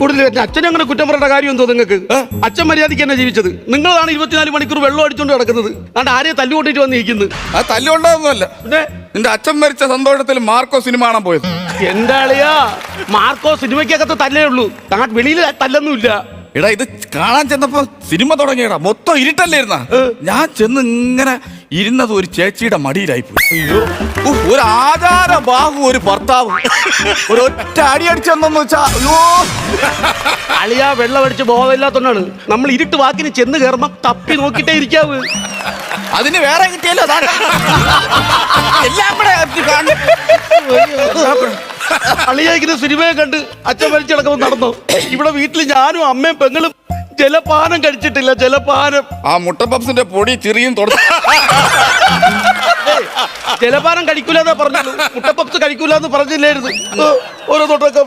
കൂടുതൽ അച്ഛനെ അങ്ങനെ കുറ്റം പറയേണ്ട കാര്യം എന്തോ നിങ്ങൾക്ക്? അച്ഛൻ മര്യാദയ്ക്ക് തന്നെ ജീവിച്ചത്. നിങ്ങളാണ് 24 മണിക്കൂർ വെള്ളം അടിച്ചോണ്ട് കിടക്കുന്നത്. അതുകൊണ്ട് ആരെയും തല്ലുകൊണ്ടിട്ട് വന്നിരിക്കുന്നത്. അത് തല്ലുകൊണ്ടൊന്നുമല്ല, പിന്നെ നിന്റെ അച്ഛൻ മരിച്ച സന്തോഷത്തിൽ മാർക്കോ സിനിമ കാണാൻ പോയത്. എന്താ അളിയാ, മാർക്കോ സിനിമയ്ക്കകത്ത് തല്ലേ ഉള്ളൂ, വെളിയിൽ തല്ലൊന്നുമില്ല. എടാ ഇത് കാണാൻ ചെന്നപ്പോ സിനിമ തുടങ്ങിയടാ, മൊത്തം ഇരുട്ടല്ലായിരുന്ന. ഞാൻ ചെന്ന് ഇങ്ങനെ ഇരുന്നത് ഒരു ചേച്ചിയുടെ മടിയിലായി പോയി. അയ്യോ, ഒരു ആചാര ബാഹു ഒരു ഭർത്താവ് ഒരൊറ്റ അടി അടിച്ചെന്നു വെച്ചാ. അയ്യോ അളിയാ, വെള്ളം അടിച്ച് ബോധമില്ലാത്തോണ്ടാണ്. നമ്മൾ ഇരുട്ട് വാക്കിന് ചെന്ന് കയറുമ്പോ തപ്പി നോക്കിട്ടേ ഇരിക്കാവ്. അതിന് വേറെ കിട്ടിയല്ലോ, എല്ലാം കൂടെ അളിയായിരിക്കുന്ന സിനിമയെ കണ്ട് അച്ഛൻ മരിച്ചു കിടക്കുമ്പോൾ നടന്നോ? ഇവിടെ വീട്ടിൽ ഞാനും അമ്മയും പെങ്ങളും ജലപാനം കഴിച്ചിട്ടില്ല. ജലപാനം, ആ മുട്ട പപ്സിന്റെ പൊടി ചെറിയും ജലപാനം കഴിക്കൂലെന്നാ പറഞ്ഞുള്ളൂ. മുട്ടപ്പപ്സ് കഴിക്കൂലെന്ന് പറഞ്ഞില്ലായിരുന്നു. ഓരോ തൊട്ടൊക്കെ